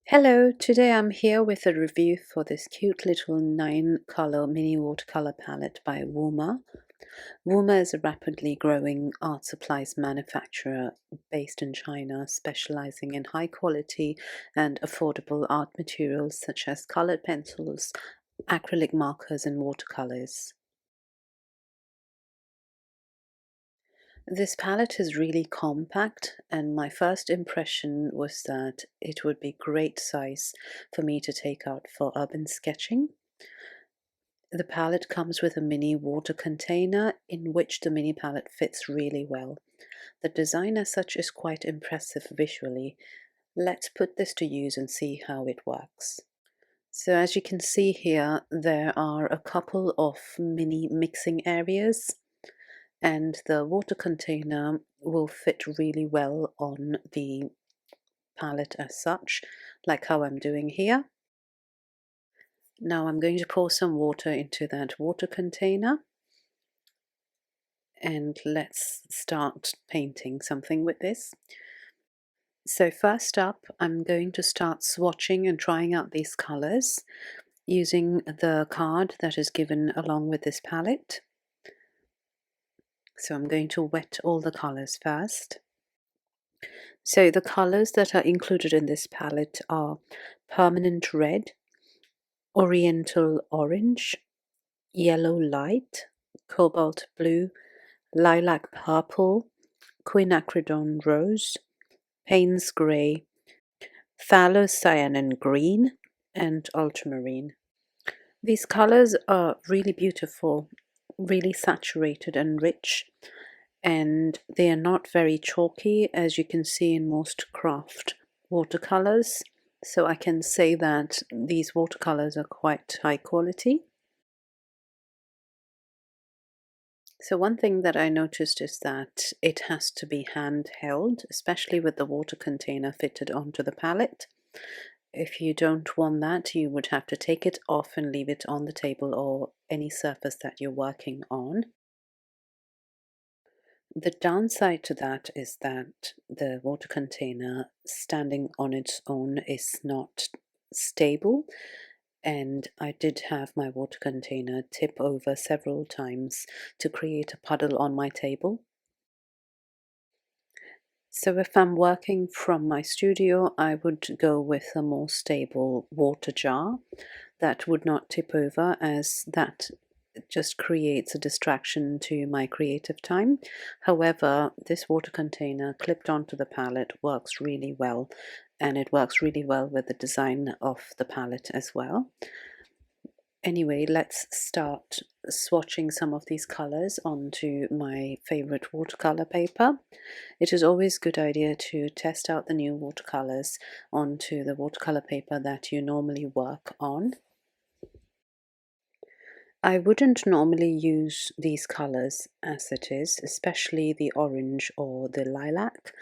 Hello, today I'm here with a review for this cute little 9-color mini watercolor palette by Woomer. Woomer is a rapidly growing art supplies manufacturer based in China, specializing in high quality and affordable art materials such as colored pencils, acrylic markers, and watercolors. This palette is really compact, and my first impression was that it would be great size for me to take out for urban sketching. The palette comes with a mini water container in which the mini palette fits really well. The design as such is quite impressive visually. Let's put this to use and see how it works. So as you can see here, there are a couple of mini mixing areas, and the water container will fit really well on the palette as such, like how I'm doing here. Now I'm going to pour some water into that water container, and let's start painting something with this. So first up, I'm going to start swatching and trying out these colors using the card that is given along with this palette. So I'm going to wet all the colors first. So the colors that are included in this palette are permanent red, oriental orange, yellow light, cobalt blue, lilac purple, quinacridone rose, Payne's grey, phthalo-cyanin green, and ultramarine. These colors are really beautiful, really saturated and rich, and they are not very chalky, as you can see in most craft watercolors. So I can say that these watercolors are quite high quality. So one thing that I noticed is that it has to be handheld, especially with the water container fitted onto the palette. If you don't want that, you would have to take it off and leave it on the table or any surface that you're working on. The downside to that is that the water container standing on its own is not stable, and I did have my water container tip over several times to create a puddle on my table. So if I'm working from my studio, I would go with a more stable water jar that would not tip over, as that just creates a distraction to my creative time. However, this water container clipped onto the palette works really well, and it works really well with the design of the palette as well. Anyway, let's start swatching some of these colors onto my favorite watercolor paper. It is always a good idea to test out the new watercolors onto the watercolor paper that you normally work on. I wouldn't normally use these colors as it is, especially the orange or the lilac,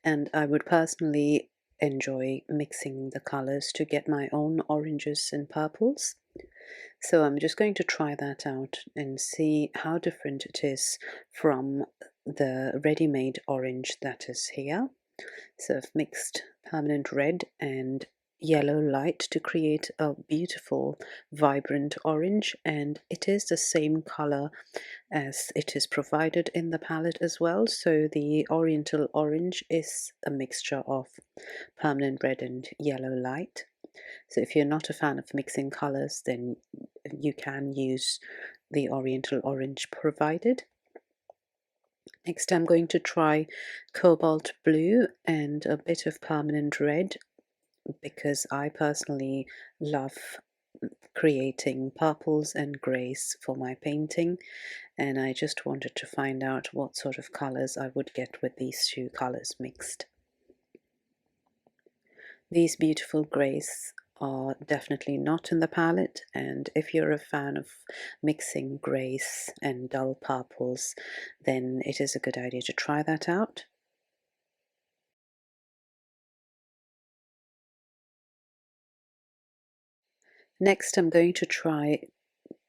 and I would personally enjoy mixing the colors to get my own oranges and purples. So I'm just going to try that out and see how different it is from the ready-made orange that is here. So I've mixed permanent red and yellow light to create a beautiful vibrant orange, and it is the same color as it is provided in the palette as well. So the oriental orange is a mixture of permanent red and yellow light. So if you're not a fan of mixing colors, then you can use the oriental orange provided. Next, I'm going to try cobalt blue and a bit of permanent red, because I personally love creating purples and greys for my painting, and I just wanted to find out what sort of colors I would get with these two colors mixed. These beautiful greys are definitely not in the palette, and if you're a fan of mixing greys and dull purples, then it is a good idea to try that out. Next, I'm going to try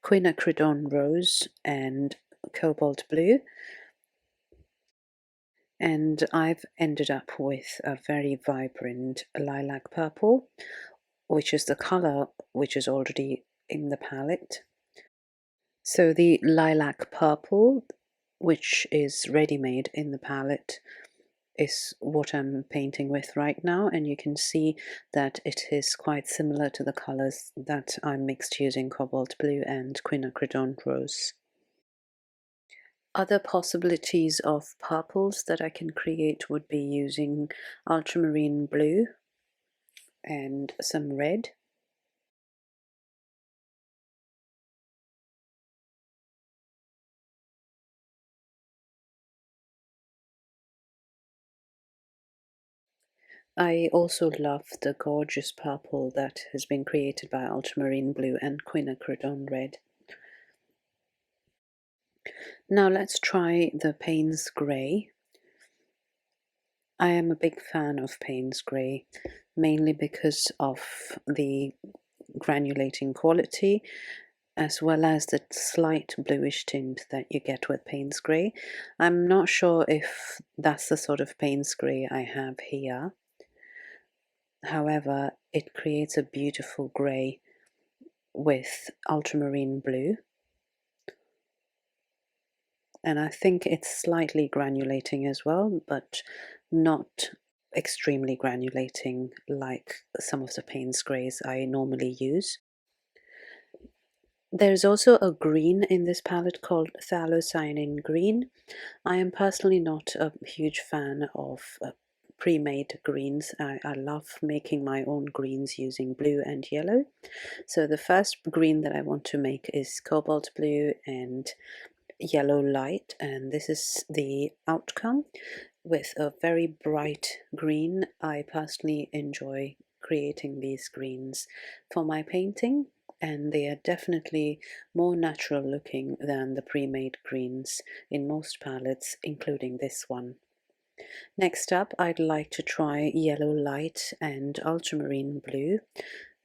quinacridone rose and cobalt blue. And I've ended up with a very vibrant lilac purple, which is the color which is already in the palette. So the lilac purple, which is ready-made in the palette, is what I'm painting with right now, and you can see that it is quite similar to the colors that I mixed using cobalt blue and quinacridone rose. Other possibilities of purples that I can create would be using ultramarine blue and some red. I also love the gorgeous purple that has been created by ultramarine blue and quinacridone red. Now let's try the Payne's Grey. I am a big fan of Payne's Grey, mainly because of the granulating quality as well as the slight bluish tint that you get with Payne's Grey. I'm not sure if that's the sort of Payne's Grey I have here. However, it creates a beautiful grey with ultramarine blue, and I think it's slightly granulating as well, but not extremely granulating like some of the Payne's Greys I normally use. There's also a green in this palette called Phthalocyanin Green. I am personally not a huge fan of pre-made greens. I love making my own greens using blue and yellow. So the first green that I want to make is cobalt blue and yellow light, and this is the outcome with a very bright green. I personally enjoy creating these greens for my painting, and they are definitely more natural looking than the pre-made greens in most palettes, including this one. Next up, I'd like to try yellow light and ultramarine blue.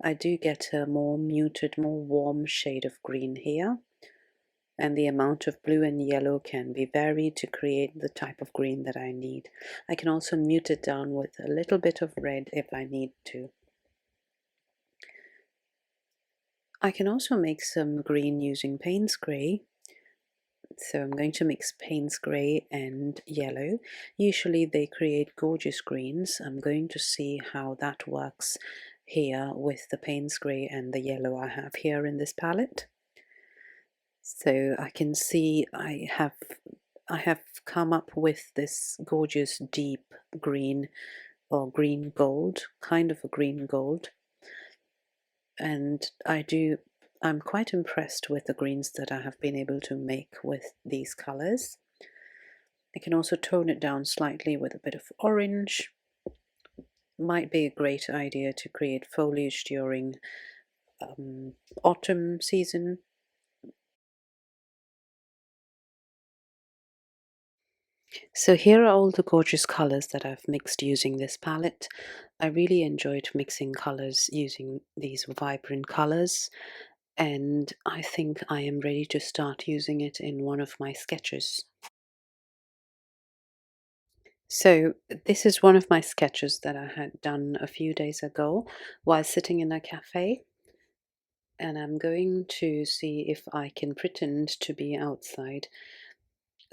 I do get a more muted, more warm shade of green here, and the amount of blue and yellow can be varied to create the type of green that I need. I can also mute it down with a little bit of red if I need to. I can also make some green using Payne's Grey. So I'm going to mix Payne's Grey and yellow. Usually they create gorgeous greens. I'm going to see how that works here with the Payne's Grey and the yellow I have here in this palette. So I can see I have come up with this gorgeous deep green or green gold, kind of a green gold, and I'm quite impressed with the greens that I have been able to make with these colors. I can also tone it down slightly with a bit of orange. Might be a great idea to create foliage during autumn season. So here are all the gorgeous colors that I've mixed using this palette. I really enjoyed mixing colors using these vibrant colors, and I think I am ready to start using it in one of my sketches. So this is one of my sketches that I had done a few days ago while sitting in a cafe, and I'm going to see if I can pretend to be outside.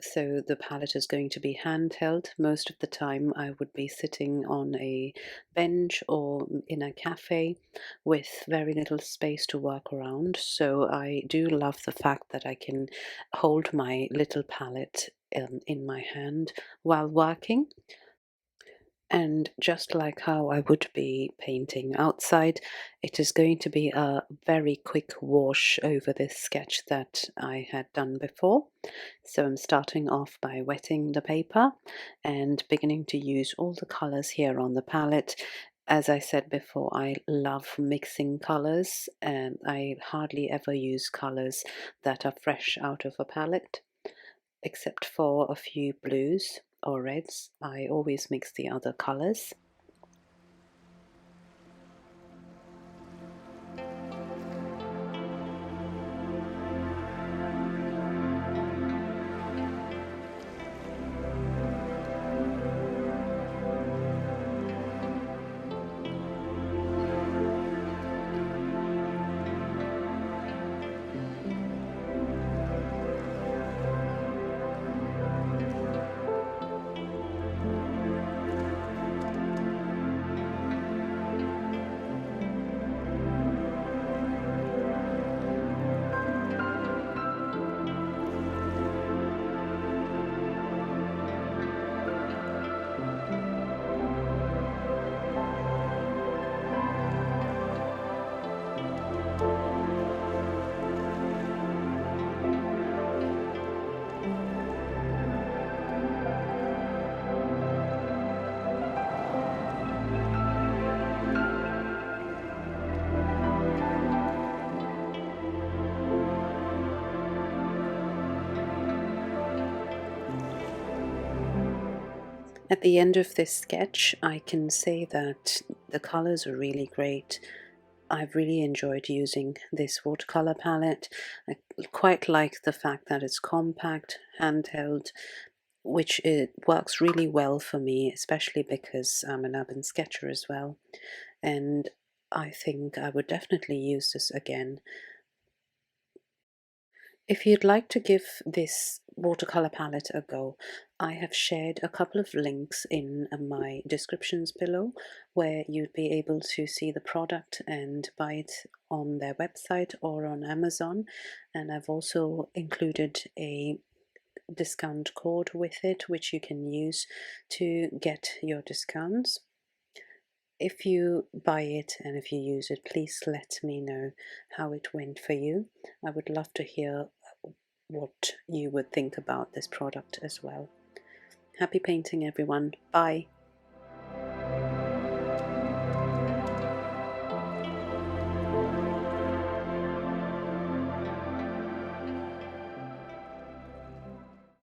So the palette is going to be handheld. Most of the time I would be sitting on a bench or in a cafe with very little space to work around. So I do love the fact that I can hold my little palette in my hand while working. And just like how I would be painting outside, it is going to be a very quick wash over this sketch that I had done before. So I'm starting off by wetting the paper and beginning to use all the colors here on the palette. As I said before, I love mixing colors, and I hardly ever use colors that are fresh out of a palette, except for a few blues or reds. I always mix the other colors. At the end of this sketch, I can say that the colors are really great. I've really enjoyed using this watercolor palette. I quite like the fact that it's compact, handheld, which it works really well for me, especially because I'm an urban sketcher as well. And I think I would definitely use this again. If you'd like to give this watercolor palette a go, I have shared a couple of links in my descriptions below where you'd be able to see the product and buy it on their website or on Amazon. And I've also included a discount code with it, which you can use to get your discounts. If you buy it and if you use it, please let me know how it went for you. I would love to hear what you would think about this product as well. Happy painting, everyone. Bye.